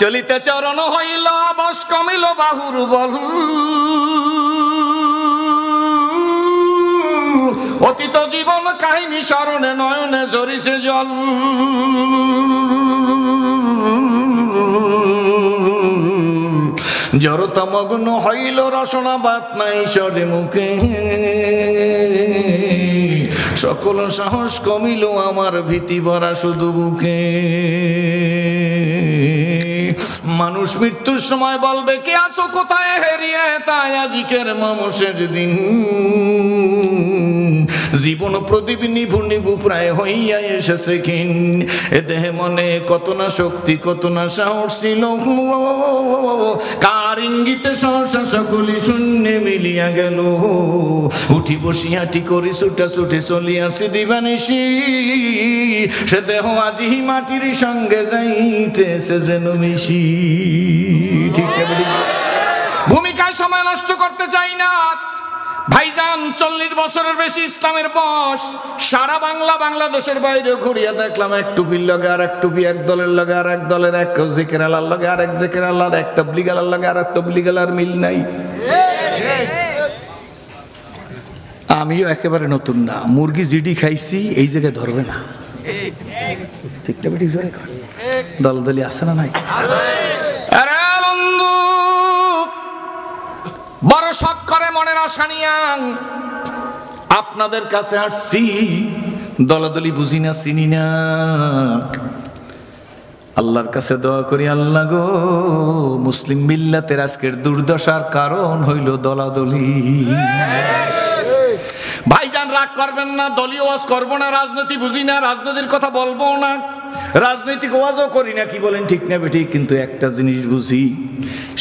চলিতে চরণ হইল বস কমিল বাহুর বল, অতীত জীবন কাহিনী স্মরণে নয়নে ঝরিছে জল। জড়তা মগ্ন হইল রসনা বাত নাই সরে মুখে, সকল সাহস কমিল আমার ভীতি ভরা শুধু বুকে। মানুষ মৃত্যুর সময় বলবে কে আছো কোথায় হেরিয়ে, তাই আজিকের মামসের দিন জীবন প্রদীপ নিভু নিভু প্রায় হইয়া এসেছে ক্ষীণ। এ দেহে মনে কত না শক্তি কত না সাহস ছিল, কার ইঙ্গিতে সহসা সকলি শূন্যে মিলিয়া গেল। উঠি বসি হাঁটি করি ছুটা ছুটি চলিয়াছি দিবানিশি, সে দেহ আজি মাটির সঙ্গে যাইতেছে যেন মিশি। ঠিক ভূমিকায় সময় নষ্ট করতে চাই না ভাইজান। 40 বছরের বেশি ইসলামের বয়স, সারা বাংলা বাংলাদেশের বাইরে ঘুরিয়া দেখলাম এক টুপির লগে আর এক টুপি, এক দলের লগে আর এক দলের, এক জিকির আল্লাহর লগে আর এক জিকির আল্লাহর, এক তাবলীগ আল্লাহর লগে আর এক তাবলীগ আল্লাহর মিল নাই। আমিও একেবারে নতুন না, মুরগি জিডি খাইছি এই জায়গায় ধরবে না। ঠিক না বেটি? জোরে কর। দলদলি আছে না নাই? আরে বন্ধু বড় শখ করে মনের আশা নিয়া আপনাদের কাছে আসছি, দলাদলি বুঝি না চিনি না। আল্লাহর কাছে দোয়া করি, আল্লাহ গো মুসলিম মিল্লাতের আজকের দুর্দশার কারণ হইল দলাদলি। ভাইজান রাগ করবেন না, দলীয় ওয়াজ করবো না, রাজনীতি বুঝি না, রাজনীতির কথা বলবো না, রাজনৈতিক ওয়াজও করি না, কি বলেন ঠিক না বেঠিক? কিন্তু একটা জিনিস বুঝি,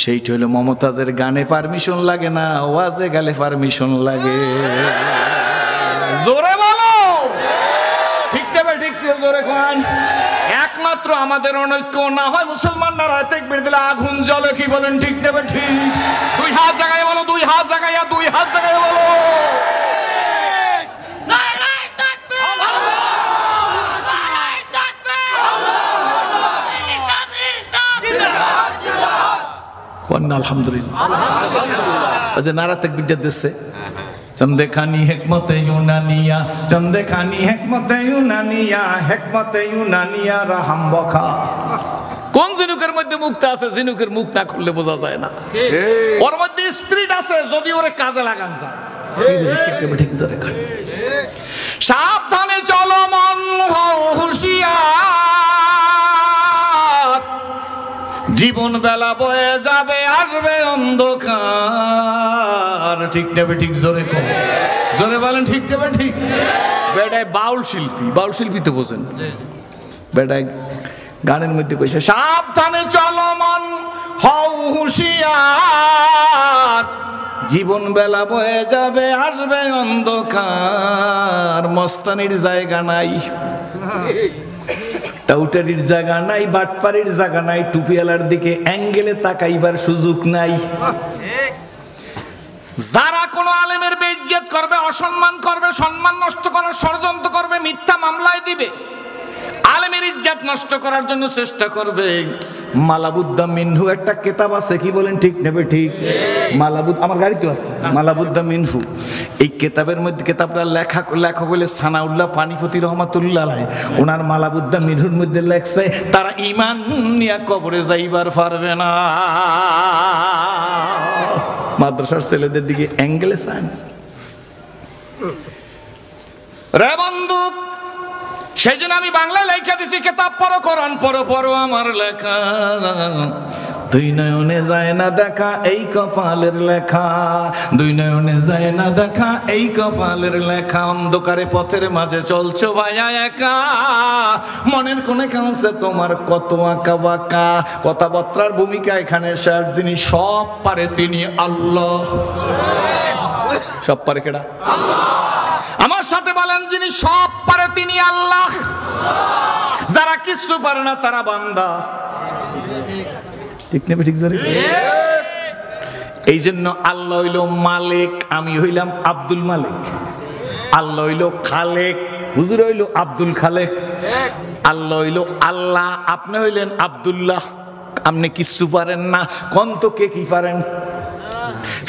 সেইটা হলো মমতাজের গানে পারমিশন লাগে না, ওয়াজে গেলে পারমিশন লাগে। জোরে বলো ঠিক না বেঠিক? জোরে খান। একমাত্র আমাদের অনৈক্য না হয় মুসলমানরা রাতে বের দিলে আগুন জ্বলে, কি বলেন ঠিক না বেঠিক? দুই হাত জায়গায় বলো, দুই হাত জায়গায়, দুই হাত জায়গায় বলো। আলহামদুলিল্লাহ নারা তাকবীর দিচ্ছে। চন্দে খানি হেকমতে ইউনানিয়া, চন্দে খানি হেকমতে ইউনানিয়া, হেকমতে ইউনানিয়া রাহাম বখা। কোন জিনুকের মধ্যে মুক্তা আছে, জিনুকের মুখ না খুললে বোঝা যায় না। ওর মধ্যে স্পিরিট আছে, যদি ওরে কাজে লাগান যায়। সাবধানে চলো মন হও হুঁশিয়ার, জীবন বেলা বয়ে যাবে আসবে অন্ধকার। ঠিক না ঠিক? জোরে কম, জোরে বলেন ঠিক না ঠিক? বেটায় বাউল শিল্পী, বাউল শিল্পী তো বোঝেন। বেটায় গানের মধ্যে কইছে সাবধানে চলো মন হও হুঁশিয়ার, জীবন বেলা বয়ে যাবে আসবে অন্ধকার। মস্তানির জায়গা নাই, টাউটারির জায়গা নাই, বাটপাড়ির জায়গা নাই, টুপিওয়ালার দিকে অ্যাঙ্গেলে তাকাইবার সুযোগ নাই। যারা কোনো আলেমের বেইজ্জত করবে, অসম্মান করবে, সম্মান নষ্ট করার ষড়যন্ত্র করবে, মিথ্যা মামলায় দিবে, আলেমের ইজ্জত নষ্ট করার জন্য চেষ্টা করবে, মালাবুদ্দা মিনহু একটা কিতাব আছে, কি বলেন ঠিক নেবে ঠিক? মালাবুদ আমার গাড়িতে আছে, মালাবুদ্দা মিনহু। এই কিতাবের মধ্যে, কিতাবটা লেখক হইলে সানাউল্লাহ পানিপতি রহমাতুল্লাহ আলাইহি, ওনার মালাবুদ্দা মিনহুর মধ্যে লেখছে তারা ঈমান নিয়ে কবরে যাইবার পারবে না। মাদ্রাসার ছেলেদের দিকে অ্যাঙ্গেলে চান রে বন্ধু। সেই জন্য আমি বাংলায় লেখা দিছি, কিতাব পড়ো, কোরআন পড়ো, পড়ো আমার লেখা। দুই নয়নে যায় না দেখা এই কপালের লেখা, দুই নয়নে যায় না দেখা এই কপালের লেখা। অন্ধকারে পথের মাঝে চলছো ভাইয়া একা, মনের কোণে কাছে তোমার কত আঁকা বাঁকা। কথাবার্তার ভূমিকা এখানে শেষ, যিনি সব পারে তিনি আল্লাহ। সব পারে কেডা? আমার সাথে বলেন, যিনি সব পারে তিনি আল্লাহ। যারা কিছু পারে না তারা বান্দা। ঠিক না ঠিক? জোরে। এই জন্য আল্লাহ হইল মালিক, আমি হইলাম আব্দুল মালিক। আল্লাহ হইল খালেক, হুজুর হইল আব্দুল খালেক। আল্লাহ হইল আল্লাহ, আপনি হইলেন আব্দুল্লাহ। আপনি কিচ্ছু পারেন না, কোন তো কে কি পারেন?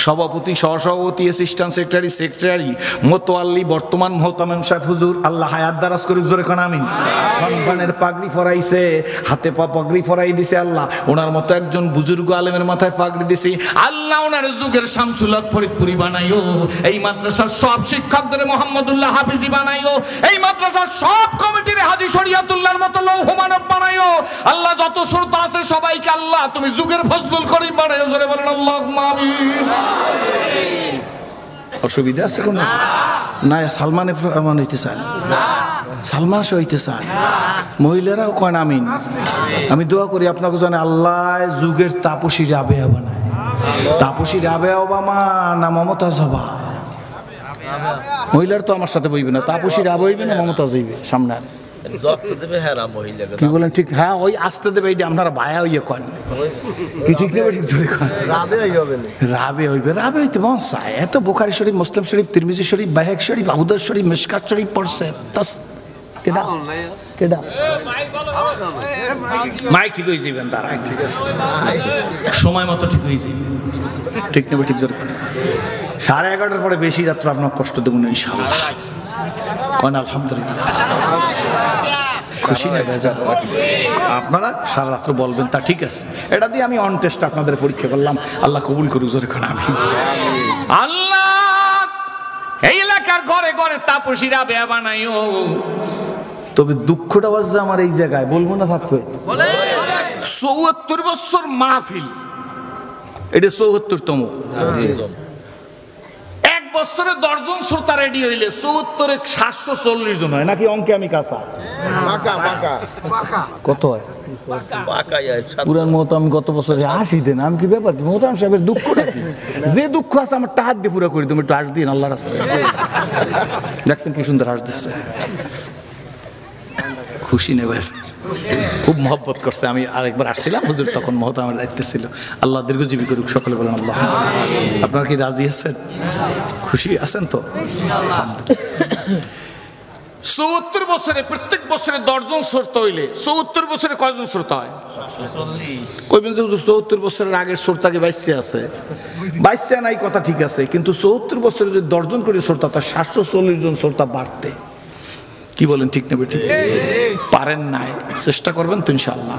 সভাপতি, সহসভাপতি, অ্যাসিস্ট্যান্ট সেক্রেটারি, সেক্রেটারি, মোতোয়াল্লি, বর্তমান মোহতামিম সাহেব হুজুর, আল্লাহ হায়াত দারাজ করুক, জোরে কোন আমিন। সন্তানের পাগড়ি পরাইছে, হাতে পা পাগড়ি পরাই দিছে আল্লাহ। ওনার মতো একজন বুজুর্গ আলেমের মাথায় পাগড়ি দিছে আল্লাহ। ওনার যুগের শামসুল হক ফরিদপুরি বানাইও, এই মাদ্রাসার সব শিক্ষকদের মোহাম্মদুল্লাহ হাফিজি বানাইও, এই মাদ্রাসার সব কমিটির হাজী শরিয়াতুল্লাহর মতো লৌহ মানব বানাইও আল্লাহ। যত শ্রোতা আছে সবাইকে আল্লাহ তুমি যুগের ফজলুল করিম বানাইও, জোরে বলেন আল্লাহুম্মা আমিন। অসুবিধা আছে কোনো? না সালমানে হইতে চান, সালমান সে হইতে চান, মহিলারাও কয় আমিন। আমি দোয়া করি আপনাকে জানে আল্লাহ যুগের তাপসী রাবেয়া বানায়। তাপসী রাবেয়া ওবামা না মমতাজ হবা? মহিলার তো আমার সাথে বইবে না, তাপসী রাবে হইবে না মমতাজ হইবে সামনে? কি বলেন ঠিক? হ্যাঁ ওই আসতে দেবে, এইটা আপনারা ভায়া হইয়া কন কি ঠিক নেবে? ঠিক জোরে কন। রাবে হইবে, রাবে হইতে মন চায়। এত বুখারী শরীফ, মুসলিম শরীফ, তিরমিজি শরীফ, বাইহাকী শরীফ, আবু দাউদ শরীফ, মিশকাত শরীফ পড়ছে। তাস কেডা কেডা মাইক ঠিক হয়ে যাবেন তারা, ঠিক আছে সময় মতো ঠিক হয়ে যাবে। ঠিক নেবে? ঠিক জোরে কন। 11:30 পরে বেশি রাত্র আপনার কষ্ট দেব না ইনশাআল্লাহ। কন আলহামদুলিল্লাহ। খুশি না বেজার? আপনারা সারা রাত্র বলবেন তা ঠিক আছে, এটা দিয়ে আমি অন টেস্ট আপনাদের পরীক্ষা করলাম। আল্লাহ কবুল করুক, জোরে খান আমি। আল্লাহ এই এলাকার ঘরে ঘরে তাপসী রাবেয়া বানাইও। তবে দুঃখটা বাজছে আমার এই জায়গায়, বলবো না থাকবে 74 বছর মাহফিল, এটা 74তম। বছরে 10 জন শ্রোতা রেডি হইলে 74-এ 740 জন হয় নাকি? অঙ্কে আমি কাঁচা। কত হয়? পুরান মোহতাম গত বছরে 80 দেন। আমি কি ব্যাপার? মোহতাম সাহেবের দুঃখটা কি? যে দুঃখ আছে আমার টাহাত দিয়ে পুরা করে তুমি একটু হাস দিন আল্লাহ রাস্তায়। দেখছেন কি সুন্দর হাস দিচ্ছে, খুশি নেবে, খুব মহব্বত করছে। আমি আরেকবার আসছিলাম হুজুর, তখন মহতামের দায়িত্ব ছিল। আল্লাহ দীর্ঘজীবী করুক, সকলে বলেন আল্লাহ। আপনারা কি রাজি আছেন? খুশি আছেন তো? 74 বছরে প্রত্যেক বছরে 10 জন শ্রোতা হইলে 74 বছরে কয়জন শ্রোতা হয়? কইবেন যে হুজুর 74 বছরের আগের শ্রোতাকে বাইসে আছে, বাইসে নাই কথা ঠিক আছে, কিন্তু 74 বছরে যদি 10 জন করে শ্রোতা, তার 740 জন শ্রোতা বাড়তে। কি বলেন ঠিক নেবে? ঠিক পারেন নাই, চেষ্টা করবেন তো ইনশাআল্লাহ।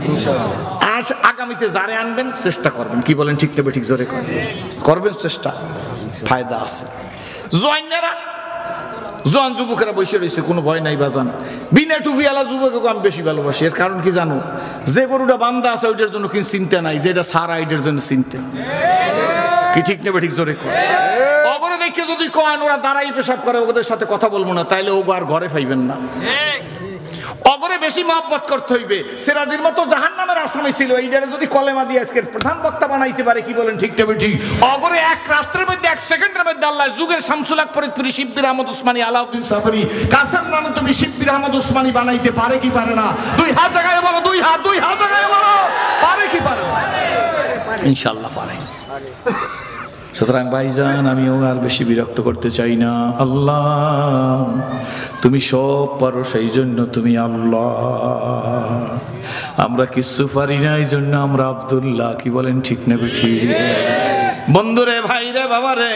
আজ আগামীতে যারে আনবেন চেষ্টা করবেন। কি বলেন ঠিক নেবে? ঠিক জোরে করবেন চেষ্টা, ফায়দা আছে। জয়েনেরা জোয়ান যুবকেরা বসে রয়েছে, কোনো ভয় নাই বাজান। বিনা টুপিওয়ালা যুবককে আমি বেশি ভালোবাসি। এর কারণ কি জানো? যে গরুটা বান্ধা আছে ওইটার জন্য কিন্তু চিন্তা নাই, যেটা সারা এটার জন্য চিন্তা। কি ঠিক নেবে? ঠিক জোরে কর। অগরে দেখে যদি কন ওরা দাঁড়াই পেশাব করে, ওদের সাথে কথা বলবো না, তাইলে ও আর ঘরে পাইবেন না। অগরে বেশি মহব্বত করতে হইবে। সিরাজের মতো জাহান্নামের আসামি ছিল, এইটারে যদি কলেমা দিয়ে আজকের প্রধান বক্তা বানাইতে পারে, কি বলেন ঠিক নেবে? ঠিক। অগরে এক রাত্রের মধ্যে 1 সেকেন্ডের মধ্যে আল্লাহ যুগের শামসুল হক ফরিদপুরি, শিববির আহমদ উসমানী, আলাউদ্দিন সাফারি, কাসেম নানতবি, শিববির আহমদ উসমানী বানাইতে পারে কি পারে না? 2 হাত জায়গায় বলো, 2 হাত জায়গায় বলো, পারে কি পারে না? ইনশাআল্লাহ পারে। সুতরাং ভাইজান আমিও আর বেশি বিরক্ত করতে চাই না। আল্লাহ তুমি সব পারো, সেই জন্য তুমি আল্লাহ। আমরা কিছু পারি না, এই জন্য আমরা আব্দুল্লাহ। কি বলেন ঠিক নেবে? ঠিক। বন্ধুরে, ভাইরে, বাবারে,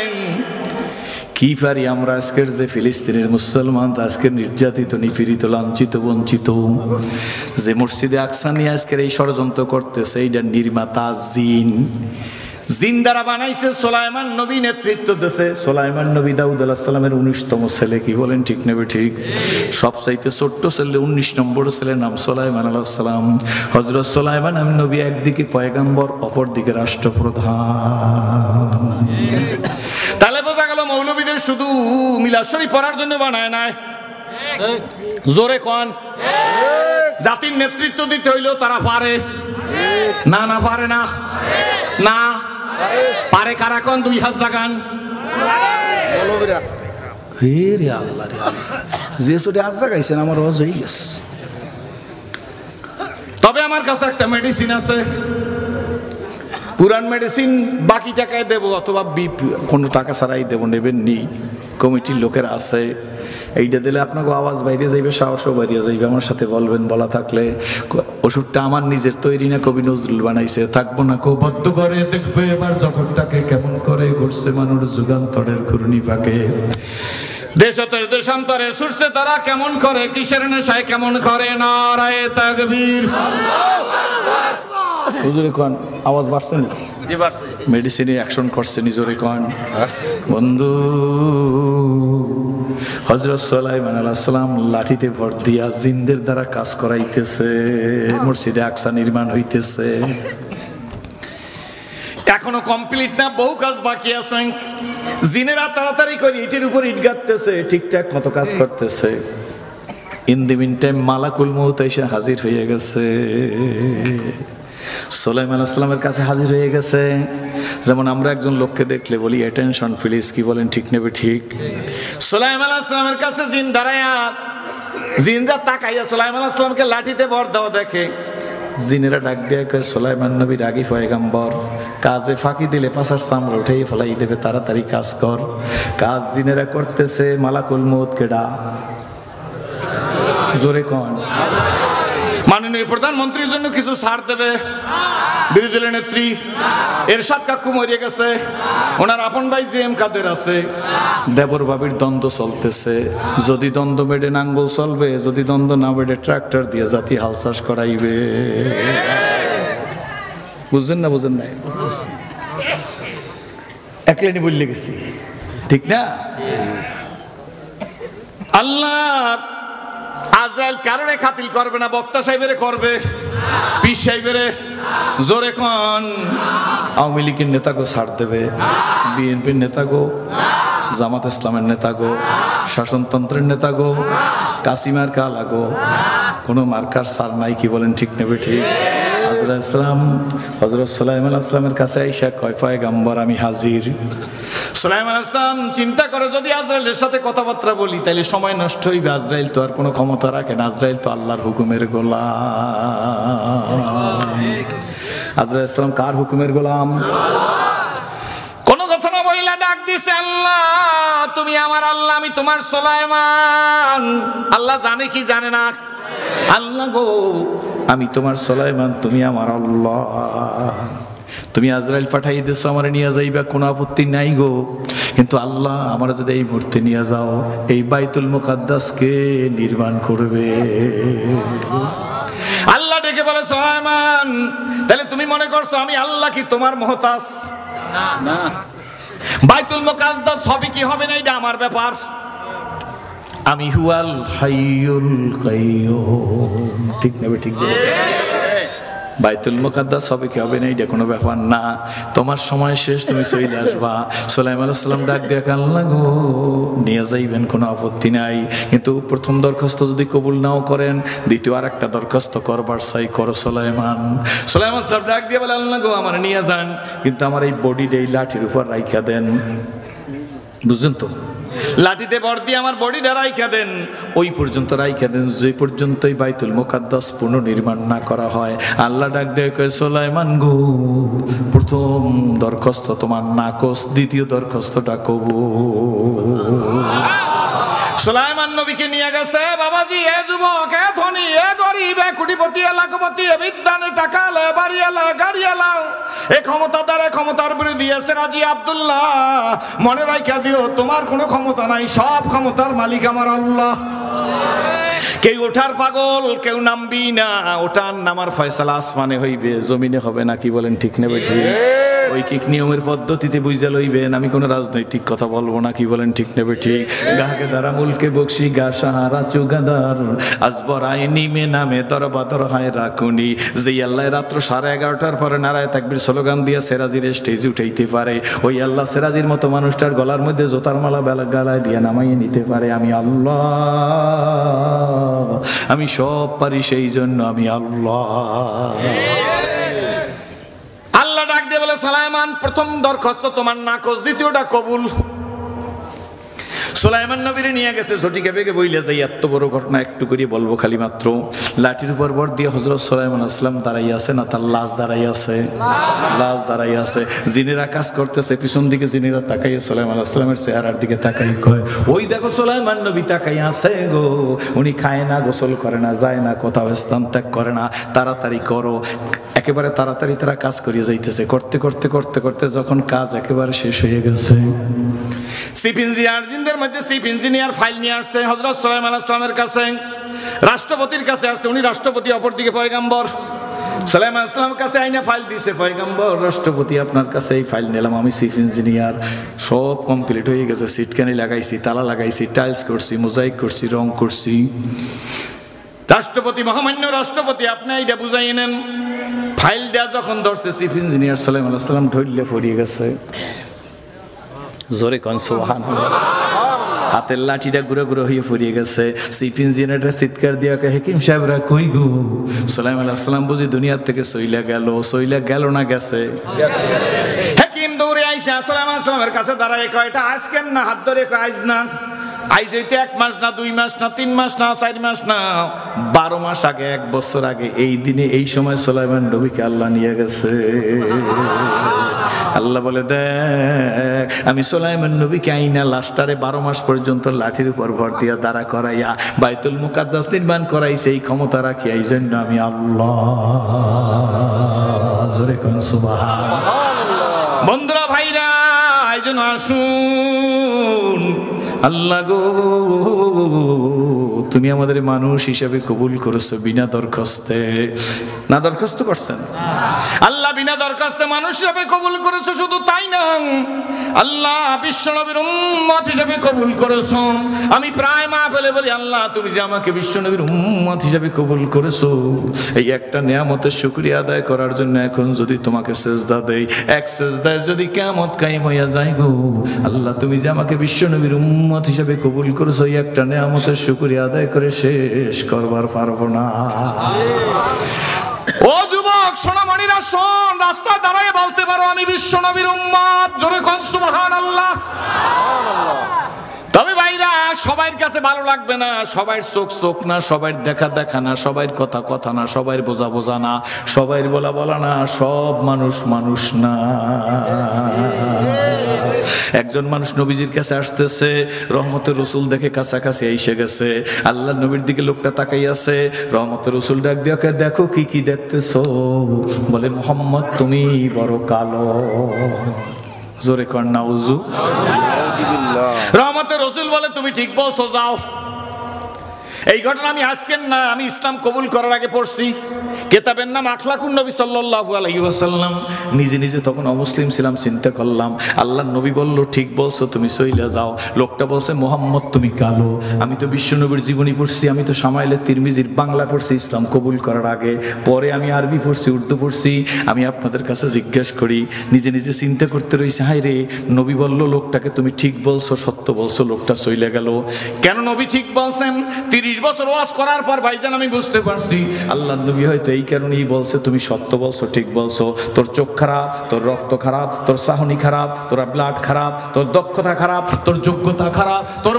কি পারি আমরা? আজকের যে ফিলিস্তিনের মুসলমান আজকে নির্যাতিত, নিপীড়িত, লাঞ্ছিত, বঞ্চিত, যে মসজিদে আকসা নিয়ে আজকের এই ষড়যন্ত্র করতেছে, এইটার নির্মাতা জিন। জিন দ্বারা বানাইছে। সুলাইমান নবী নেতৃত্ব দিয়েছে। সুলাইমান নবী দাউদ আলাইহিস সালামের 19তম ছেলে। কি বলেন ঠিক নেবে? ঠিক। সবচাইতে ছোট্ট ছেলে, 19 নম্বর ছেলের নাম সুলাইমান আলাইহিস সালাম। হযরত সুলাইমান নবী একদিকে পয়গম্বর, অপর দিকে রাষ্ট্রপ্রধান। তাহলে বোঝা গেল মৌলবীদের শুধু মিলাদ শরীফ পড়ার জন্য বানায় নাই। জোরে কোন। জাতির নেতৃত্ব দিতে হইলেও তারা পারে না? না পারে না? না পারে কারা? কোন 2 হাত জাগান। রে আল্লাহ রে, যে ছোট হাত জাগাইছেন আমার ওয়াজ হয়ে গেছে। তবে আমার কাছে একটা মেডিসিন আছে, পুরান মেডিসিন। বাকি টাকায় দেবো অথবা কোনো টাকা ছাড়াই দেবো, নেবেন নি? কমিটির লোকেরা আছে, এইটা দিলে আপনাকে আওয়াজ বাইরে যাইবে, সাহসও বাইরে যাইবে। আমার সাথে বলবেন, বলা থাকলে ওষুধটা আমার নিজের তৈরি না, কবি নজরুল বানাইছে। থাকবো না কো বদ্ধ করে দেখবে এবার জগৎটাকে কেমন করে ঘুরছে মানুষ যুগান্তরের ঘূর্ণি পাকে। দেশতের দেশান্তরে ছুটছে তারা কেমন করে, কিসের নেশায় কেমন করে। নারায়ে তাকবীর। হুজুরে কোন আওয়াজ বাড়ছে না? জি বাড়ছে। মেডিসিনে অ্যাকশন করছে নিজরে কোন বন্ধু। হযরত সুলাইমান আলাইহিস সালাম লাঠিতে ভর দিয়া জিনদের দ্বারা কাজ করাইতেছে, মসজিদে আকসা নির্মাণ হইতেছে। এখনো কমপ্লিট না, বহু কাজ বাকি আছে। জিনেরা তাড়াতাড়ি করে ইটের উপর ইট গাঁথতেছে, ঠিকঠাক মতো কাজ করতেছে। ইন দি মিন টাইম মালাকুল মউত এসে হাজির হয়ে গেছে, সুলাইমান আলাইহিস সালামের কাছে হাজির হয়ে গেছে। যেমন আমরা একজন লোককে দেখলে বলি অ্যাটেনশন প্লিজ, কি বলেন ঠিক নেবে ঠিক? সুলাইমান আলাইহিস সালামের কাছে জিন দাঁড়ায়া, জিনরা তাকাইয়া সুলাইমান আলাইহিস সালামকে লাঠিতে ভর দাও দেখে। জিনেরা ডাক দিয়ে কয় সুলাইমান নবী রাগী পয়গম্বর, কাজে ফাঁকি দিলে পাছার চামড়া উঠেই ফেলাই দেবে, তাড়াতাড়ি কাজ কর। কাজ জিনেরা করতেছে, মালাকুল মউত কেডা? জোরে কোন? মাননীয় প্রধানমন্ত্রীর জন্য কিছু ছাড় দেবে? বিরোধী দলের নেত্রী এরশাদ কাকু মরিয়ে গেছে, ওনার আপন ভাই জি এম কাদের আছে। দেবর ভাবির দ্বন্দ্ব চলতেছে, যদি দ্বন্দ্ব বেড়ে নাঙ্গল চলবে, যদি দ্বন্দ্ব না বেড়ে ট্রাক্টর দিয়ে জাতি হাল চাষ করাইবে। বুঝছেন না? বুঝেন নাই? একলাইনি বললে গেছি, ঠিক না? আল্লাহ আজরাইল কারণে খাতিল করবে না, বক্তা সাহেবের করবে, পীর সাহেবের। জোরে কোন? আওয়ামী লীগের নেতাগো ছাড় দেবে, বিএনপির নেতাগো, জামাত ইসলামের নেতাগো, শাসনতন্ত্রের নেতাগো, কাসিমার কা লাগো, কোনো মার্কার সার নাই, কি বলেন ঠিক নেবে ঠিক? হযরত সুলাইমান আলাইহিস সালামের কাছে আইসা কয় পয়গম্বর আমি হাজির। সুলাইমান আলাইহিস সালাম চিন্তা করে যদি আজরাইলের সাথে কথাবার্তা বলি তাহলে সময় নষ্ট হইবে। আজরাইল তো আর কোনো ক্ষমতা রাখে না, আজরাইল তো আল্লাহর হুকুমের গোলাম। আজরাইল সালাম কার হুকুমের গোলাম? কোনো কথা না বইলা ডাক দিছে, আল্লাহ তুমি আমার আল্লাহ, আমি তোমার সুলাইমান। আল্লাহ জানে কি জানে না? আল্লাহ গো আমি তোমার সুলাইমান, তুমি আমার আল্লাহ। তুমি আজরাইল পাঠাই দিছো আমার নিয়ে যাইবা, কোনো আপত্তি নাই গো, কিন্তু আল্লাহ আমার যদি এই মুহূর্তে নিয়ে যাও, এই বাইতুল মুকাদ্দাসকে নির্মাণ করবে। আল্লাহ ডেকে বলে সুলাইমান তাহলে তুমি মনে করছো আমি আল্লাহ কি তোমার মুহতাজ? না, বাইতুল মুকাদ্দাস হবে কি হবে না এটা আমার ব্যাপার। আমি হুয়াল হাইয়ুল কাইয়ুম, ঠিক নেবে ঠিক? বাইতুল মুকাদ্দাস হবে কি হবে না এটা কোনো ব্যাপার না, তোমার সময় শেষ, তুমি চলে আসবা। সুলাইমান আলাইহিস সালাম ডাক দিয়ে আল্লাহ গো নিয়ে যাইবেন, কোনো আপত্তি নাই, কিন্তু প্রথম দরখাস্ত যদি কবুল নাও করেন দ্বিতীয় আর একটা দরখাস্ত করবার চাই, করো সুলাইমান। সুলাইমান সাহেব ডাক দিয়ে বলে আল্লাহ গো আমার নিয়ে যান, কিন্তু আমার এই বডিটা এই লাঠির উপর রাইখা দেন। বুঝছেন তো? লাঠিতে ভর দিয়ে আমার বডিটা রাইখা দেন, ওই পর্যন্ত রাইখা দেন যে পর্যন্তই বাইতুল মুকাদ্দাস পুনর্নির্মাণ না করা হয়। আল্লাহ ডাক দিয়ে কয় সুলাইমান গো প্রথম দরখাস্ত তোমার নাকচ, দ্বিতীয় দরখাস্তটা কবুল। সুলাইমান নবীকে নিয়ে গেছে বাবাজি, এ যুবক, এ ধনী, এ গরিব, এ কোটিপতি, এ লাখপতি, এ বিদ্যানে টাকালে, বাড়িয়ালা, গাড়িয়ালা, এ ক্ষমতাদার, এ ক্ষমতার বিরোধী, এ রাজি আব্দুল্লাহ, মনে রাখা দিও তোমার কোনো ক্ষমতা নাই, সব ক্ষমতার মালিক আমার আল্লাহ। কেউ ওঠার পাগল, কেউ নামবি না, ওঠার নামার ফয়সালা আসমানে হইবে, জমিনে হবে না, কি বলেন ঠিক নেবে ঠিক? ঐকিক নিয়মের পদ্ধতিতে বুঝা লইবেন, আমি কোনো রাজনৈতিক কথা বলবো না, কি বলেন ঠিক নেবে ঠিক? গাকে দ্বারা মুলকে বকশি গা সাহারা চুগাদার আজবর আইনি মে নামে দরবাদর হয় রাখুনি, যেই আল্লাহ রাত্র 11:30 পরে নারায় তাকবীর স্লোগান দিয়া সেরাজির স্টেজে উঠাইতে পারে, ওই আল্লাহ সেরাজির মতো মানুষটার গলার মধ্যে জোতার মালা গালায় দিয়ে নামাইয়ে নিতে পারে। আমি আল্লাহ, আমি সব পারি, সেই জন্য আমি আল্লাহ। আল্লাহ ডাক দিয়ে বলে সুলাইমান প্রথম দরখাস্ত তোমার নাকচ, দ্বিতীয়টা কবুল। সুলাইমান নবীরে নিয়ে গেছে ঝটিকা বেগে বইলে যাই, এত বড় ঘটনা একটু করে বলবো খালি মাত্র। লাঠির উপর ভর দিয়ে হযরত সুলাইমান আসলাম দাঁড়াই আছে না তার লাশ দাঁড়াই আছে, লাশ দাঁড়াই আছে। জিনেরা কাজ করতেছে, পিছন দিকে জিনেরা তাকাইয়ে সুলাইমান আসলামের চেহারার দিকে তাকাই কয়, ওই দেখো সুলাইমান নবী তাকাই আছে গো, উনি খায় না, গোসল করে না, যায় না, কোথাও স্থান ত্যাগ করে না, তাড়াতাড়ি করো। একেবারে তাড়াতাড়ি তারা কাজ করিয়ে যাইতেছে, করতে করতে করতে করতে যখন কাজ একেবারে শেষ হয়ে গেছে, চিফ ইঞ্জিনিয়ারদের মধ্যে চিফ ইঞ্জিনিয়ার ফাইল নিয়ে আসছে হযরত সুলাইমান আসলামের কাছে, রাষ্ট্রপতির কাছে আসছে, উনি রাষ্ট্রপতি, অপরদিকে পয়গম্বর। সুলাইমান আসলামের কাছে আইনা ফাইল দিয়েছে, পয়গম্বর রাষ্ট্রপতি আপনার কাছে এই ফাইল নিলাম, আমি চিফ ইঞ্জিনিয়ার, সব কমপ্লিট হয়ে গেছে, সিটকানি লাগাইছি, তালা লাগাইছি, টাইলস করছি, মোজাইক করছি, রং করছি। রাষ্ট্রপতি, মহামান্য রাষ্ট্রপতি, আপনি এইটা বুঝাই নেন। ফাইল দেয়া যখন ধরছে চিফ ইঞ্জিনিয়ার সুলাইমান আসলাম ঢইলে পড়িয়ে গেছে। জোরে কোন সুবহানাল্লাহ। হাতের লাঠিটা ঘুরে ঘুরে হয়ে পড়িয়ে গেছে। চিফ ইঞ্জিনিয়ারটা চিৎকার দিয়া কে, হাকিম সাহেবরা কই গো? সুলাইমান আসলাম বুঝি দুনিয়ার থেকে সইলা গেল। সইলা গেল না গেছে? হাকিম দৌড়ে আইসা সুলাইমান আসলামের কাছে দাঁড়ায় কয়, এটা আজকের না, হাত ধরে কয় আইজ না, আইজ হইতে 1 মাস না, 2 মাস না, 3 মাস না, 4 মাস না, 12 মাস আগে, 1 বছর আগে এই দিনে এই সময় সুলাইমান নবীকে আল্লাহ নিয়ে গেছে। আল্লাহ বলে, দেখ আমি সুলাইমান নবীকে আইনা লাস্টারে 12 মাস পর্যন্ত লাঠির উপর ভর দিয়া দাঁড়া করাইয়া বাইতুল মুকাদ্দাস নির্মাণ করাইছে, এই ক্ষমতা রাখি, এই জন্য আমি আল্লাহ। জোরে কোন সুবহানাল্লাহ। বন্ধুরা, ভাইরা, এই জন্য আসুন, আল্লাহ গো তুমি আমাদের মানুষ হিসাবে কবুল করেছো বিনা দরখাস্তে। না দরখাস্ত করছেন? আল্লাহ বিনা দরখাস্তে মানুষ হিসাবে কবুল করেছো। শুধু তাই না, আল্লাহ বিশ্ব নবীর উম্মত হিসাবে কবুল করেছো। আমি প্রায় মাহফিলে বলি, আল্লাহ তুমি যে আমাকে বিশ্ব নবীর উম্মত হিসাবে কবুল করেছো, এই একটা নিয়ামতের শুকরিয়া আদায় করার জন্য এখন যদি তোমাকে সেজদা দেই, এক সেজদায় যদি কিয়ামত কায়েম হইয়া যায় গো, আল্লাহ তুমি যে আমাকে বিশ্ব নবীর উম্মত হিসাবে কবুল করেছো, এই একটা নিয়ামতের শুকরিয়া আদায় করে শেষ করবার পারবো না। ও যুবক সোনামণিরা, শোন, রাস্তায় দাঁড়ায় বলতে পারো আমি বিশ্ব নবীর উম্মত। জোরে কোন সুবহানাল্লাহ। তবে ভাইরা, সবার কাছে ভালো লাগবে না, সবার চোখ চোখ না, সবার দেখা দেখা না, সবার কথা কথা না, সবার বোঝা বোঝা না, সবার বলা বলা না, সব মানুষ মানুষ না। একজন মানুষ নবীজির কাছে আসতেছে, রহমতের রসুল দেখে কাছাকাছি এসে গেছে, আল্লাহ নবীর দিকে লোকটা তাকাই আছে, রহমতের রসুল ডাক দিয়ে, দেখো কি কি দেখতেছো? বলে, মুহাম্মদ তুমি বড় কালো। জোরে কর নাউজু। রহমতের রসুল বলে, তুমি ঠিক বলছো, যাও। এই ঘটনা আমি আজকের না, আমি ইসলাম কবুল করার আগে পড়ছি। কিতাবের নাম আখলাকুন নবী সাল্লাল্লাহু আলাইহি ওয়াসাল্লাম। নিজে নিজে তখন অমুসলিম ছিলাম, চিন্তা করলাম, আল্লাহর নবী বলল, ঠিক বলছো, তুমি চইলা যাও। লোকটা বলছে, মুহাম্মদ তুমি কালো। আমি তো বিশ্ব নবীর জীবনী পড়ছি, আমি তো শামাইলে তিরমিজির বাংলা পড়ছি ইসলাম কবুল করার আগে, পরে আমি আরবি পড়ছি, উর্দু পড়ছি। আমি আপনাদের কাছে জিজ্ঞেস করি, নিজে নিজে চিন্তা করতে রয়েছে, হায় রে, নবী বলল লোকটাকে তুমি ঠিক বলছো, সত্য বলছো, লোকটা চইলা গেল। কেন নবী ঠিক বলছেন? 30 বছর ওয়াজ করার পর ভাইজান আমি বুঝতে পারছি, আল্লাহর নবী হয়তো এই কারণেই বলছে, তুমি সত্য বলছো, ঠিক বলছো। তোর চোখ খারাপ, তোর রক্ত খারাপ, তোর চাহনি খারাপ, তোর ব্লাড খারাপ, তোর দক্ষতা খারাপ, তোর যোগ্যতা খারাপ, তোর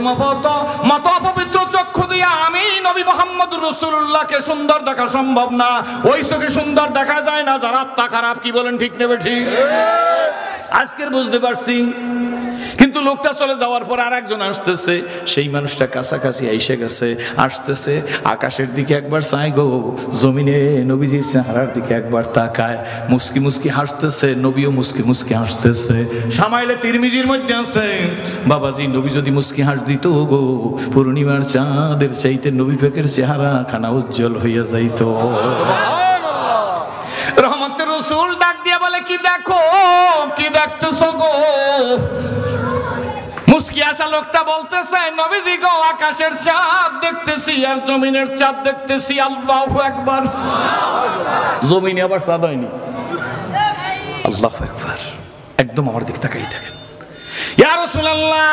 মত অপবিত্র চক্ষু দিয়া আমি নবী মুহাম্মদুর রাসূলুল্লাহকে সুন্দর দেখা সম্ভব না। ওই চোখে সুন্দর দেখা যায় না যার আত্মা খারাপ। কি বলেন, ঠিক নেবে? ঠিক। আজকের বুঝতে পারছি। কিন্তু লোকটা চলে যাওয়ার পর আর একজন আসতেছে, সেই মানুষটা কাছাকাছি এসে গেছে, আসতেছে, আকাশের দিকে একবার চায় গো, জমিনে নবীজির চেহারার দিকে একবার তাকায়, মুস্কি মুস্কি হাসতেছে, নবীও মুস্কি মুস্কি হাসতেছে। শামাইলে তিরমিজির মধ্যে আছে, বাবাজি নবী যদি মুস্কি হাস দিত গো, পূর্ণিমার চাঁদের চাইতে নবী পাকের চেহারা খানা উজ্জ্বল হইয়া যাইত। রহমতের রাসূল ডাক দিয়ে বলে, কি দেখো, কি দেখতেছো গো? মুস্কি আসা লোকটা বলতেছে, নবীজি গো, আকাশের চাঁদ দেখতেছি আর জমিনের চাঁদ দেখতেছি। আল্লাহু আকবার। জমিনে আবার চাঁদ হয়নি। আল্লাহু আকবার। একদম আমার দিকে তাকাই থাকেন। ইয়া রাসূলুল্লাহ,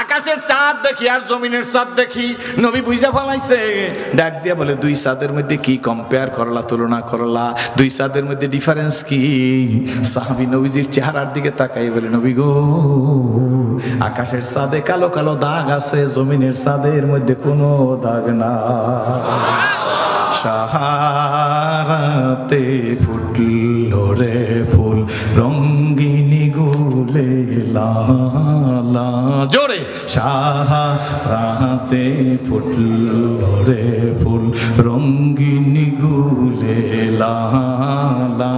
আকাশের চাঁদ দেখি আর জমিনের চাঁদ দেখি। নবী বুঝা ফেলাইছে, ডাক দিয়া বলে দুই চাঁদের মধ্যে কি কম্পেয়ার করলা, তুলনা করলা, দুই চাঁদের মধ্যে ডিফারেন্স কি? সাহাবী নবীজির চেহারার দিকে তাকাই বলে, নবী গো, আকাশের চাঁদে কালো কালো দাগ আছে, জমিনের চাঁদের মধ্যে কোনো দাগ না। সাহারাতে ফুটলো রে ফুল রঙ্গিনী গুলে লালা, জোরে সাহারাতে ফুটলো রে ফুল রঙ্গিনী গুলে লালা,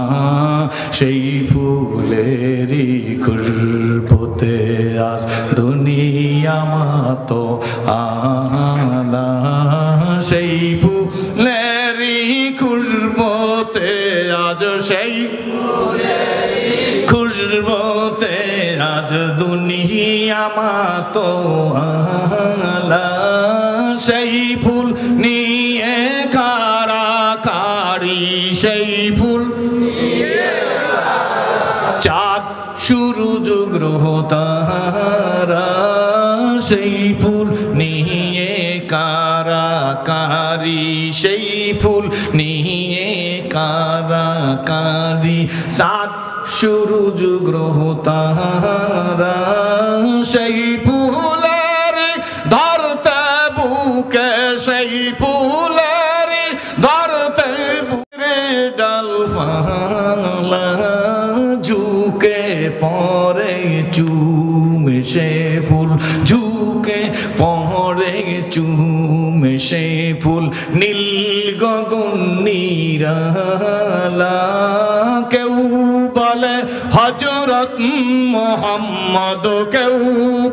সেই ফুলেরই খুশবুতে আজ দুনিয়া মাতো আলা, সেই ফুলেরই খুশবুতে আজ, সেই খুশবুতে আজ দুনিয়া মাতো আলা, সেই ফুল নিয়ে কারাকারি, সেই ফুল চাঁদ সূরজ গ্রহ তারা, সেই ফুল নিয়ে কারাকারি, সেই ফুল নিয়ে কারাকারি, চাঁদ সূরজ গ্রহ তারা, সেই ফুলের ধরতে বুকে, সেই ফুলের ধরতে বুকে ডাল ফালা, ঝুঁকে পরে চুমে সে ফুল, ঝুঁকে পরে চুমে সে ফুল, নীল গগন নিরালা, কেউ বলে হযরত মুহাম্মদ, কেউ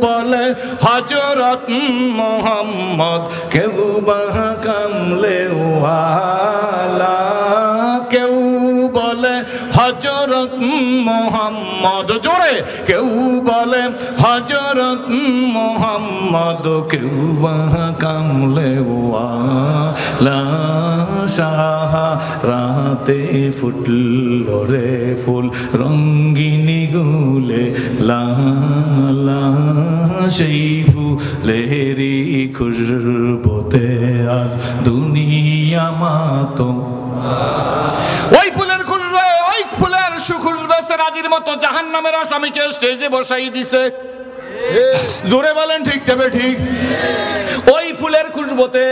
বলে হযরত মুহাম্মদ, কেউ বা কামলে ওয়ালা, কেউ বলে হযরত মুহাম্মদ, জোরে কেউ বলে হযরত মুহাম্মদ, কেউ বা কামলে ওয়ালা, সাহারাতে ফুটলো রে ফুল রঙ্গিনী গুলে লালা, সেই ফুলেরই খুশবুতে আজ দুনিয়া মাতো। ওই ফুলের খুশবু, ওই ফুলের সুখুশবু রাজির মতো জাহান্নামের আসামিকে স্টেজে বসাই দিছে। জোরে বলেন ঠিক তবে ঠিক। ওই ফুলের খুশবুতে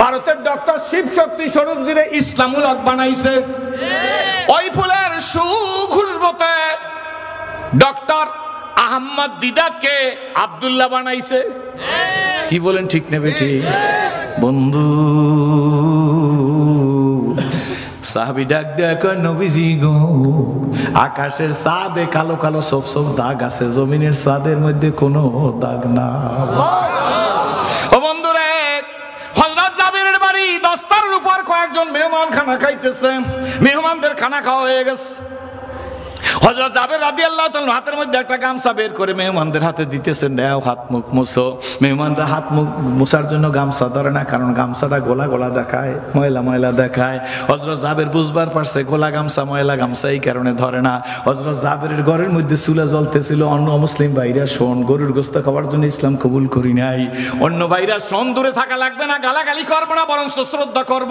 ভারতের ডক্টর শিব শক্তি স্বরূপজিরে ইসলামুল হক বানাইছে। ওই ফুলের সুখুশবুতে ডক্টর আহমদ দিদাতকে আব্দুল্লাহ বানাইছে। কি বলেন ঠিক নেবে ঠিক? বন্ধু সাহাবী ডাক দেয়া কয়, নবীজি গো, আকাশের চাঁদে কালো কালো সব সব দাগ আছে, জমিনের চাঁদের মধ্যে কোনো দাগ না। ও বন্ধুরে, হযরত জাবিরের বাড়ি দস্তারের উপর কয়েকজন মেহমান খানা খাইতেছে। মেহমানদের খানা খাওয়া হয়ে গেছে। হযরত জাবের রাদিয়াল্লাহু তাআলা হাতের মধ্যে একটা গামছা বের করে মেহমানদের হাতে দিতেছেন, নাও হাত মুখ মুছো। মেহমানরা হাত মুখ মোছার জন্য গামছা ধরে না, কারণ গামছাটা গোলা গোলা দেখায়, ময়লা ময়লা দেখায়। হযরত জাবের বুঝবার পারছে গোলা গামছা ময়লা গামছা, এই কারণে ধরে না। হযরত জাবেরের ঘরের মধ্যে চুলা জ্বলতেছিল। অন্য মুসলিম ভাইরা শোন, গরুর গোশত খাওয়ার জন্য ইসলাম কবুল করি নাই। অন্য ভাইরা শোন, দূরে থাকা লাগবে না, গালাগালি করবো না, বরং শ্রদ্ধা করব।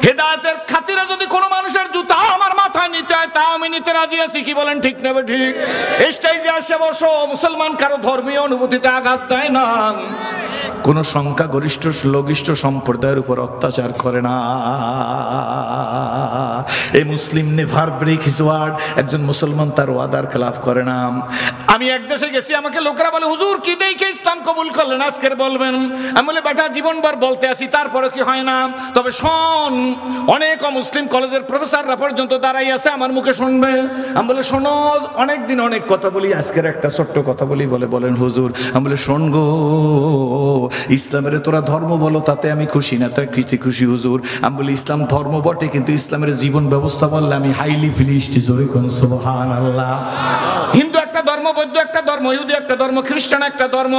হেদায়েতের খাতিরে যদি কোনো মানুষের জুতা আমার মাথায় নিতে হয়, তাও আমি নিতে রাজি আছি। কি বলেন ঠিক নেবে ঠিক? স্টেজে আসে বসো। মুসলমান কারো ধর্মীয় অনুভূতিতে আঘাত দেয় না, কোন সংখ্যা গরিষ্ঠ লঘিষ্ঠ সম্প্রদায়ের উপর অত্যাচার করে না। এই মুসলিম নেভার ব্রেক হিজ ওয়ার্ড। একজন মুসলমান তার ওয়াদার খেলাফ করে না। আমি এক দেশে গেছি, আমাকে লোকেরা বলে, হুজুর কি দেখে ইসলাম কবুল করলেন, আজকের বলবেন? আমি বলে, বেটা জীবনভর বলতে আসি, তারপরে কি হয় না? তবে শোন, অনেক মুসলিম কলেজের প্রফেসররা পর্যন্ত দাঁড়াই আছে, আমার মুখে শুনবে। আমি বলে, শোনো, অনেকদিন অনেক কথা বলি, আজকের একটা ছোট্ট কথা বলি। বলে, বলেন হুজুর। আমি বলে, শোন গো, ইসলামের তোরা ধর্ম বলো, তাতে আমি খুশি না, তাই খুশি হুজুর। আমি বলি, ইসলাম ধর্ম বটে, কিন্তু ইসলামের জীবন জীবন ব্যবস্থা বললে আমি হাইলি ফিলিস্ট, জোরে কোন সুবহানাল্লাহ। হিন্দু একটা ধর্ম, বৌদ্ধ একটা ধর্ম, ইহুদি একটা ধর্ম, খ্রিস্টান একটা ধর্ম।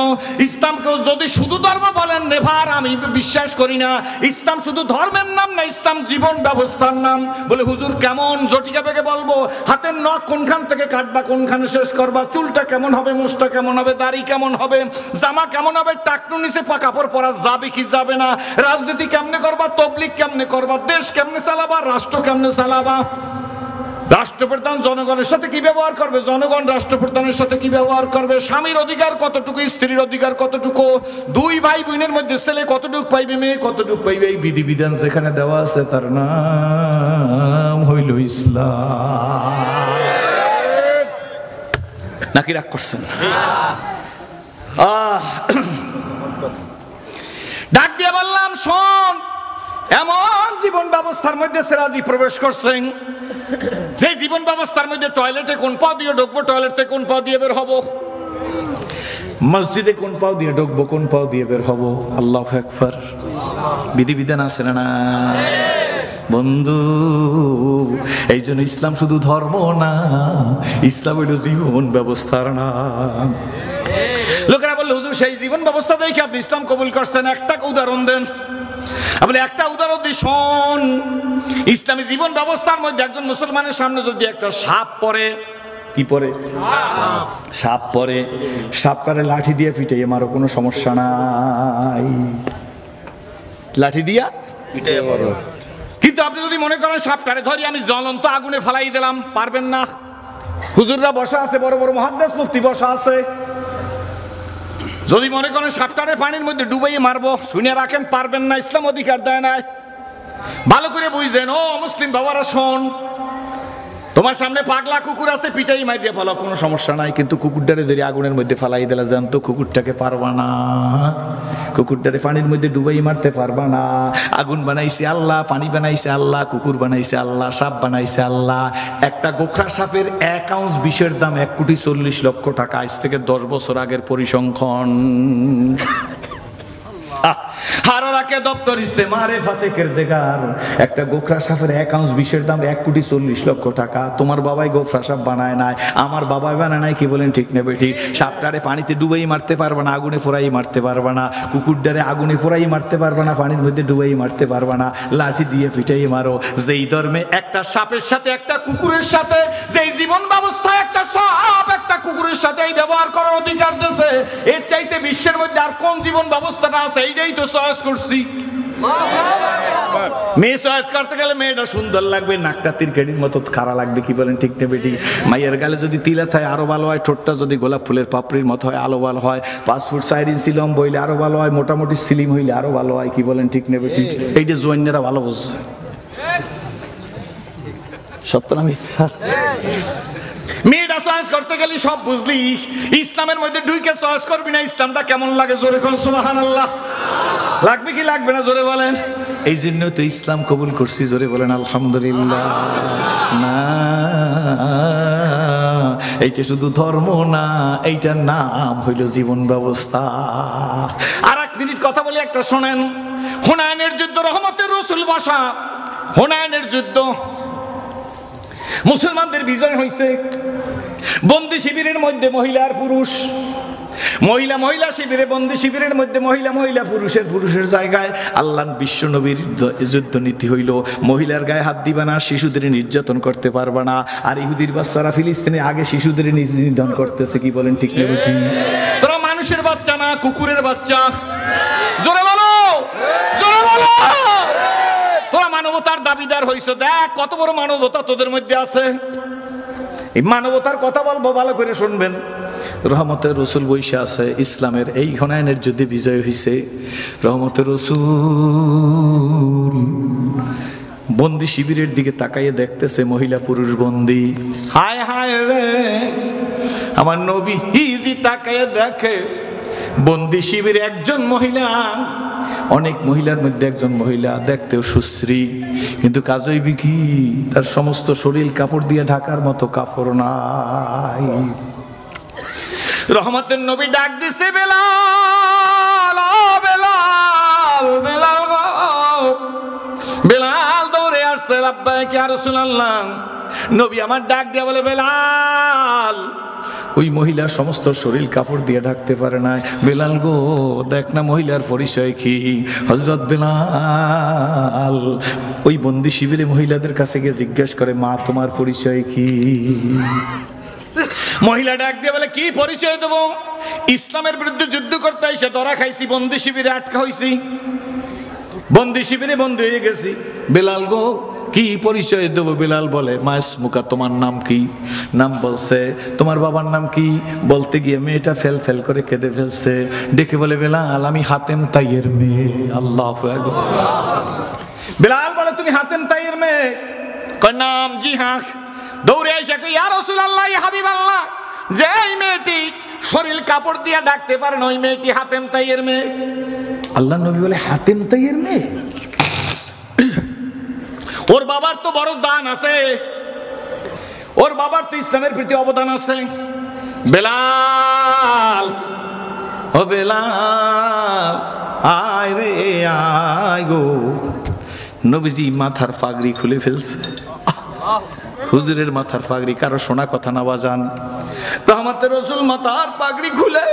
ইসলামকেও যদি শুধু ধর্ম বলেন নেভার, আমি বিশ্বাস করি না। ইসলাম শুধু ধর্মের নাম না, ইসলাম জীবন ব্যবস্থার নাম। বলে হুজুর কেমন? জটিকা বেগে বলবো, হাতের নখ কোনখান থেকে কাটবা, কোনখানে শেষ করবা, চুলটা কেমন হবে, মুছটা কেমন হবে, দাড়ি কেমন হবে, জামা কেমন হবে, টাকটু নিচে কাপড় পরা যাবে কি যাবে না, রাজনীতি কেমনে করবা, তবলিগ কেমনে করবা, দেশ কেমনে চালাবা, রাষ্ট্র কেমনে চালাবা, রাষ্ট্রপ্রধান জনগণের সাথে কি ব্যবহার করবে, জনগণ রাষ্ট্রপ্রধানের সাথে কি ব্যবহার করবে, স্বামীর অধিকার কতটুকু, স্ত্রীর অধিকার কতটুকু, দুই ভাই বোনের মধ্যে ছেলে কতটুকু পাইবে, মেয়ে কতটুকু পাইবে, এই বিধিবিধান যেখানে দেওয়া আছে তার নাম হইল ইসলাম। নাকি রাগ করছেন? ডাক দিয়ে বললাম, শোন, এমন জীবন ব্যবস্থার মধ্যে সেরাজি প্রবেশ করছেন যে জীবন ব্যবস্থার মধ্যে টয়লেটে কোন পা দিয়ে ঢুকবো, টয়লেট থেকে কোন পা দিয়ে বের হবো, মসজিদে কোন পাও দিয়ে ঢুকবো, কোন পাও দিয়ে বের হবো। আল্লাহু আকবার। বিধিবিধান আছে না বন্ধু? এই জন্য ইসলাম শুধু ধর্ম না, ইসলাম হইল জীবন ব্যবস্থার নাম। লোকেরা বললো হুজুর সেই জীবন ব্যবস্থা দেখে আপনি ইসলাম কবুল করছেন, একটা উদাহরণ দেন। আপনি একটা উদাহরণ দিয়ে শোন, ইসলামী জীবন ব্যবস্থার মধ্যে একজন মুসলমানের সামনে যদি একটা সাপ পড়ে, কি পরে? সাপ পরে, সাপ কারে লাঠি দিয়ে পিটাইয়ে মারো, কোনো সমস্যা নাই, লাঠি দিয়া পিটাইয়ে মারো। কিন্তু আপনি যদি মনে করেন সাপটারে ধরি আমি জ্বলন্ত আগুনে ফেলাই দিলাম, পারবেন না। হুজুররা বসা আছে, বড় বড় মুহাদ্দিস মুফতি বসা আছে, যদি মনে করেন সাপটারে পানির মধ্যে ডুবাইয়ে মারবো, শুনে রাখেন পারবেন না, ইসলাম অধিকার দেয় না। ভালো করে বুঝছেন ও মুসলিম বাবারা, শোন, তোমার সামনে পাগলা কুকুর আছে, পিটাই মাই দিয়ে ফেলো, কোনো সমস্যা নাই। কিন্তু কুকুরটারে ধরে আগুনের মধ্যে ফেলাই দিলা, জানতো কুকুরটাকে পারবা না, কুকুরটারে পানির মধ্যে ডুবাই মারতে পারবা না। আগুন বানাইছে আল্লাহ, পানি বানাইছে আল্লাহ, কুকুর বানাইছে আল্লাহ, সাপ বানাইছে আল্লাহ। একটা গোখরা সাপের 1 আউন্স বিষের দাম 1,40,00,000 টাকা, আজ থেকে 10 বছর আগের পরিসংখ্যান। হারারাকে দপ্তর ইস্তেমারে ফাতেকের দেগার একটা গোখরা সাপের 1 আউন্স বিষের দাম 1,40,00,000 টাকা। তোমার বাবাই গোখরা সাপ বানায় নাই, আমার বাবাই বানায় নাই, কি বলেন ঠিক না বেটি? সাপটারে পানিতে ডুবাই মারতে পারবা না, আগুনে পোড়াই মারতে পারবা না, কুকুরটারে আগুনে পোড়াই মারতে পারবা না, পানির মধ্যে ডুবাই মারতে পারবা না, লাঠি দিয়ে পিটাই মারো। যেই ধর্মে একটা সাপের সাথে, একটা কুকুরের সাথে, যেই জীবন ব্যবস্থায় একটা সাপ একটা কুকুরের সাথে এই ব্যবহার করার অধিকার দিয়েছে, এর চাইতে বিশ্বের মধ্যে আর কোন জীবন ব্যবস্থাটা আছে? এইটাই তো চয়েস করছি। মেয়ে চয়েস করতে গেলে মেয়েটা সুন্দর লাগবে, নাকটা তিরকেটির মতো খাড়া লাগবে, কি বলেন ঠিক না বেটি? মাইয়ের গালে যদি তিলা থাকে আরো ভালো হয়, ঠোঁটটা যদি গোলাপ ফুলের পাপড়ির মতো হয় আরো ভালো হয়, 5 ফুট 4 ইঞ্চি লম্বা হইলে আরো ভালো হয়, মোটামুটি স্লিম হইলে আরো ভালো হয়, কি বলেন ঠিক না বেটি? এইটা জোয়ান্যেরা ভালো বুঝছে। সত্য না মিথ্যা? মেয়েটা চয়েস করতে গেলে সব বুঝলি, ইসলামের মধ্যে ঢুকে চয়েস করবি না, ইসলামটা কেমন লাগে জোরে কোন সুবহানাল্লাহ। লাগবে কি লাগবে না জোরে বলেন? এই জন্য তো ইসলাম কবুল করছি, জোরে বলেন আলহামদুলিল্লাহ। না, এইটা শুধু ধর্ম না, এইটার নাম হইল জীবন ব্যবস্থা। আর 1 মিনিট কথা বলি, একটা শোনেন। হুনাইনের যুদ্ধ, রহমতের রাসূল বসা হুনাইনের যুদ্ধ, মুসলমানদের বিজয় হয়েছে। বন্দি শিবিরের মধ্যে মহিলা আর পুরুষ, মহিলা মহিলা শিবিরে, বন্দি শিবিরের মধ্যে মহিলা মহিলা, পুরুষের জায়গায়। আল্লাহ বিশ্ব নবীর যুদ্ধ নীতি হইল মহিলার গায়ে হাত দিবা না, শিশুদের নির্যাতন করতে পারবা না। আর ইহুদির বাচ্চারা ফিলিস্তিনে আগে শিশুদের নির্যাতন করতেছে, কি বলেন ঠিক না ঠিক? তোরা মানুষের বাচ্চা না, কুকুরের বাচ্চা। জোরে বলো, জোরে বলো। তোরা মানবতার দাবিদার হইছ, দেখ কত বড় মানবতা তোদের মধ্যে আছে। এই মানবতার কথা বলবো, ভালো করে শুনবেন। রহমতের রসুল বৈশা আছে, ইসলামের এই হুনাইনের যুদ্ধে বিজয় হয়েছে। রহমতের রসুল বন্দি শিবিরের দিকে তাকাইয়ে দেখতেছে মহিলা পুরুষ বন্দি। হায় হায় রে, আমার নবী হিজি তাকাইয়ে দেখে বন্দি শিবিরে একজন মহিলা, অনেক মহিলার মধ্যে একজন মহিলা, দেখতেও সুশ্রী, কিন্তু কাজই বিকি, তার সমস্ত শরীর কাপড় দিয়ে ঢাকার মতো কাপড় নাই। রহমতের নবী ডাক দিছে, বেলাল, ও বেলাল, বেলাল গো, বেলাল দৌড়ে আসছে, লাব্বাইক ইয়া রাসূলুল্লাহ। নবী আমার ডাক দিয়ে বলে, বেলাল। ওই মহিলা সমস্ত শরীর কাপড় দিয়ে ঢাকতে পারে না। বেলাল গো, দেখ না মহিলার পরিচয় কি। হযরত বেলাল ওই বন্দি শিবিরে মহিলাদের কাছে গিয়ে জিজ্ঞেস করে, মা তোমার পরিচয় কি? মহিলা ডাক দিয়ে বলে, কি পরিচয় দেবো? ইসলামের বিরুদ্ধে যুদ্ধ করতে এসে ধরা খাইছি, বন্দি শিবিরে আটকা হইছি, বন্দি শিবিরে বন্দি হয়ে গেছি। বেলাল গো, কি পরিচয় দেবো? বেলাল বলে, মা ইসমুকা, তোমার নাম কি? নাম বলছে। তোমার বাবার নাম কি? বলতে গিয়ে মেয়েটা ফেল ফেল করে কেঁদে ফেলছে। ডেকে বলে, বেলাল আমি হাতেম তাইয়ের মেয়ে। আল্লাহু আকবার। বেলাল বলে, তুমি হাতেম তাইয়ের মেয়ে? কয় নাম, জি হ্যাঁ। দৌড়ে এসে কই, ইয়া রাসূলুল্লাহ, ইয়া হাবিবাল্লাহ, যে এই মেয়েটি শরীর কাপড় দিয়ে ডাকতে পারে না, ওই মেয়েটি হাতেম তাইয়ের মেয়ে। আল্লাহ নবী বলে, হাতেম তাইয়ের মেয়ে? ওর বাবার তো বড় দান আছে, ওর বাবার তো ইসলামের প্রতি অবদান আছে। বেলাল, ও বেলাল, আয় রে আয় গো। নবীজি মাথার পাগড়ি খুলে ফেলছে। হুজুরের মাথার পাগড়ি, কারো শোনা কথা না বাজান। রহমতের রাসূল মাথার পাগড়ি খুলে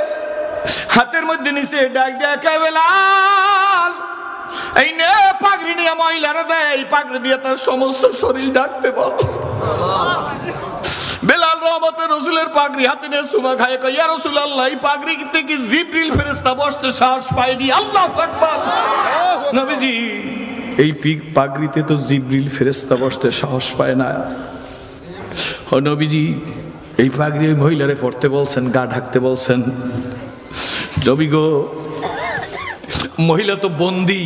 হাতের মধ্যে নিচে ডাক দিয়ে কয়, বেলাল এই নে পাগড়ি নিয়ে মহিলারা দেয়, এই পাগড়ি দিয়ে তার সমস্ত শরীর ডাকতে বল। বেলাল রহমতের রাসূলের পাগড়ি হাতে নিয়ে সুমা খায়, কয়, ইয়া রাসূলুল্লাহ, এই পাগড়িতে কি জিবরিল ফেরেশতা বসতে সাহস পায়নি? আল্লাহু আকবার। নবীজি, এই পাগড়িতে তো জিবরিল ফেরেশতা বসতে সাহস পায় না। ও নবীজি, এই পাগড়ি ওই মহিলারে পড়তে বলছেন, গা ঢাকতে বলছেন। নবী গো, মহিলা তো বন্দী,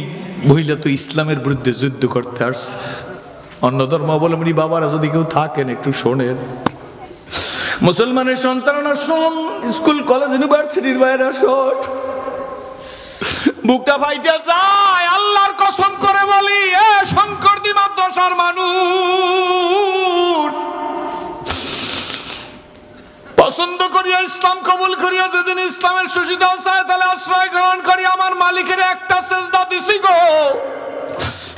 মহিলা তো ইসলামের বিরুদ্ধে যুদ্ধ করতে আসছে। অন্য ধর্মাবলম্বী বাবারা যদি কেউ থাকেন একটু শোনেন। মুসলমানের সন্তানরা শোন, স্কুল কলেজ ইউনিভার্সিটির বাইরে শোন, বুকটা ফাইটে যায়। আল্লাহর কসম করে বলি, এ শঙ্করদি মাদ্রাসার মানুষ পছন্দ করিয়া ইসলাম কবুল করিয়া যেদিন ইসলামের সুশীত চায়, তাহলে আশ্রয় গ্রহণ করি আমার মালিকের একটা সেজদা দিছি গো।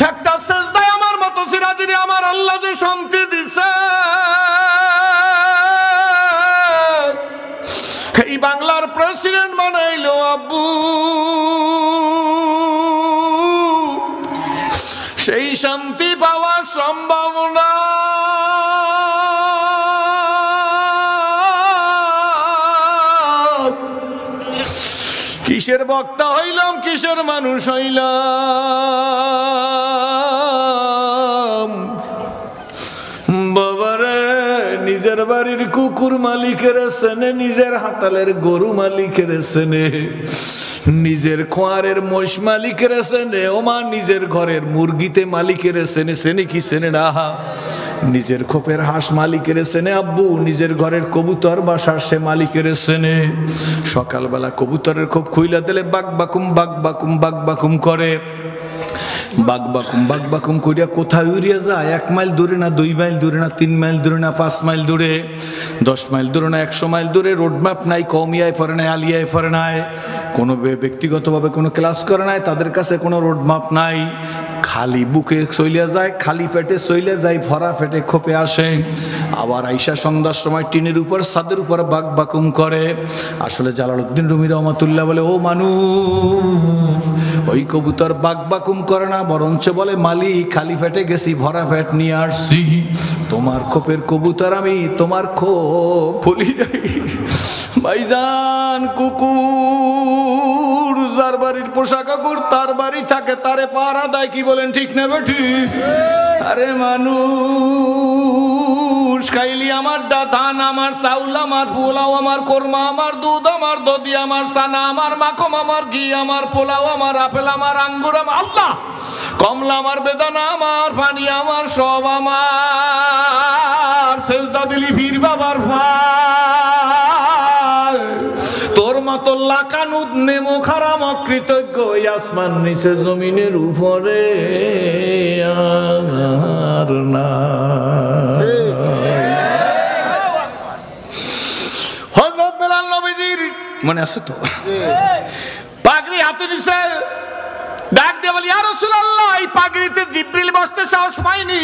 একটা সেজদায় আমার মতো সিরাজিরে আমার আল্লাহ যে শান্তি দিছে। এই বাংলার প্রেসিডেন্ট বানাইলো আব্বু, সেই শান্তি পাওয়ার সম্ভাবনা কিসের বক্তা হইলাম, কিসের মানুষ হইলাম। বাবারে, নিজের বাড়ির কুকুর মালিকের সেনে, নিজের হাতালের গরু মালিকের সেনে, নিজের খোয়ারের মোষ মালিকের সেনে, ওমা নিজের ঘরের মুরগিতে মালিকের সেনে, সেনে কি সেনে না, নিজের খোপের হাঁস মালিকের সেনে আব্বু, নিজের ঘরের কবুতর বাসার সে মালিকের সেনে। সকালবেলা কবুতরের খোপ খুইলা দিলে বাক বাকুম বাক বাকুম বাক বাকুম করে, বাক বাকুম বাক বাকুম করিয়া কোথায় উড়িয়ে যায়? 1 মাইল দূরে না, 2 মাইল দূরে না, 3 মাইল দূরে না, 5 মাইল দূরে, 10 মাইল দূরে না, 100 মাইল দূরে। রোডম্যাপ নাই, কওমিয়ায় পড়ে নাই, আলিয়ায় পড়ে নাই, কোনো ব্যক্তিগতভাবে কোনো ক্লাস করে নাই, তাদের কাছে কোনো রোডম্যাপ নাই। খালি বুকে চইলে যায়, খালি পেটে চইলে যায়, ভরা পেটে খোপে আসে, আবার আইসা সন্ধ্যার সময় টিনের উপর ছাদের উপর বাক বাকুম করে। আসলে জালালউদ্দিন রুমি রহমাতুল্লাহ বলে, ও মানুষ, ওই কবুতর বাক বাকুম করে না, বরঞ্চ বলে, মালিক খালি পেটে গেছি, ভরা পেট নিয়ে আসছি, তোমার খোপের কবুতর আমি তোমার খোপ বলি নাই। ভাইজান, কুকুর যার বাড়ির পোষা কুকুর তার বাড়ি থাকে, তারে পাহারা দেয়, কি বলেন ঠিক না বেঠি? আরে মানুষ, খাইলি আমার ধান, আমার চাউল, আমার পোলাও, আমার কোরমা, আমার দুধ, আমার দধি, আমার সানা, আমার মাখন, আমার ঘি, আমার পোলাও, আমার আপেল, আমার আঙ্গুর, আমার আল্লাহ কমলা, আমার বেদানা, আমার পানি, আমার সব আমার। সেজদা দিলি পীর বাবার ভাই, তোর মতো লাকানুদ নেমো খারাম অকৃতজ্ঞ আসমান নিচে জমিনের উপরে আর না। হযরত বেলাল নবীজির মনে আছে তো, পাগড়ি হাতে দিছে, ডাক দিয়ে বলি, ইয়া রাসূলুল্লাহ, এই পাগড়িতে জিবরিল বসতে সাহস পায়নি।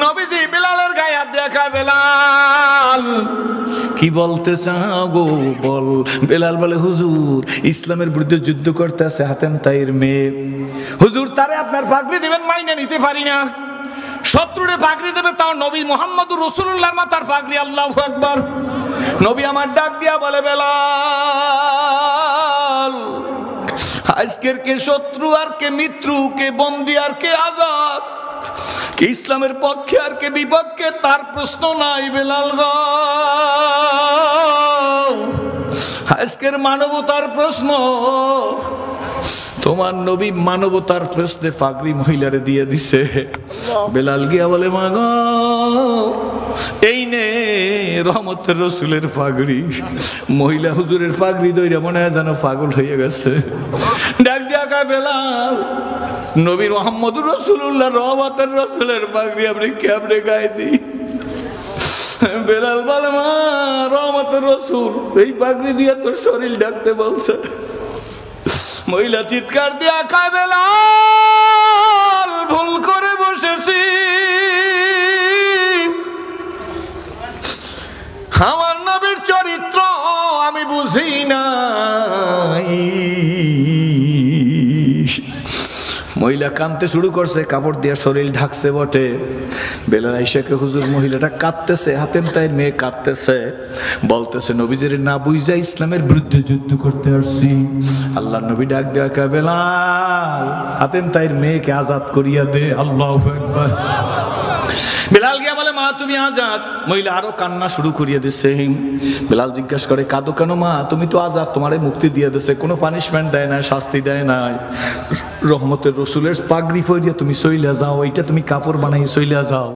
নবীজি বেলালের গায়ে হাত দেখা, বেলাল কি বলতে চাও গো বল। বেলাল বলে, হুজুর ইসলামের বিরুদ্ধে যুদ্ধ করতে আছে হাতেম তাইর মেয়ে, হুজুর তারে আপনার পাগড়ি দিবেন, মাইনে নিতে পারি না। শত্রুরে পাগড়ি দেবে, তাও নবী মুহাম্মদুর রাসূলুল্লাহর মাথার পাগড়ি। আল্লাহু আকবার। নবী আমার ডাক দিয়া বলে, বেলাল আজকের কে শত্রু আর কে মিত্র, কে বন্দী আর কে আজাদ, কে ইসলামের পক্ষে আর কে বিপক্ষে, তার প্রশ্ন নাই বেলাল গো। আজকের মানবতার প্রশ্ন। তোমার নবী মানবতার প্রশ্নে পাগড়ি মহিলারে দিয়ে দিছে। বেলাল গিয়া বলে, মা গো এই নে রহমতের রসুলের পাগড়ি। মহিলা হুজুরের পাগড়ি দইরা মনে হয় যেন পাগল হয়ে গেছে। ডাক দিয়া কয়, বেলাল নবী মুহাম্মদুর রাসূলুল্লাহ রহমতের রসুলের পাগড়ি আপনি কেমনে গায়ে দিই? বেলাল বলে, মা রহমতের রসুল এই পাগড়ি দিয়ে তোর শরীর ঢাকতে বলছে। মহিলা চিৎকার দিয়া কয়, বেলাল ভুল করে বসেছি, আমার নবীর চরিত্র আমি বুঝি নাই। মহিলা কাঁদতে শুরু করছে, কাপড় দিয়ে শরীর ঢাকছে বটে। বেলাল আইসাকে, হুজুর মহিলাটা কাঁদতেছে, হাতেম তাইর মেয়ে কাঁদতেছে, বলতেছে নবীজির না বুঝা ইসলামের বিরুদ্ধে যুদ্ধ করতে আসছি। আল্লাহ নবী ডাক দেয়া কয়, বেলাল হাতেম তাইর মেয়েকে আজাদ করিয়া দে। আল্লাহু আকবার। বেলাল গিয়া বলে, মা তুমি আজাদ। মহিলা আরো কান্না শুরু করিয়ে দিছে। বেলাল জিজ্ঞাসা করে, কাঁদো কেন মা? তুমি তো আজাদ, তোমারে মুক্তি দিয়ে দিছে, কোনো পানিশমেন্ট দেয় না, শাস্তি দেয় না। রহমতের রসুলের পাগড়ি পরিয়া তুমি চইলা যাও, এইটা তুমি কাপড় বানাই চইলা যাও।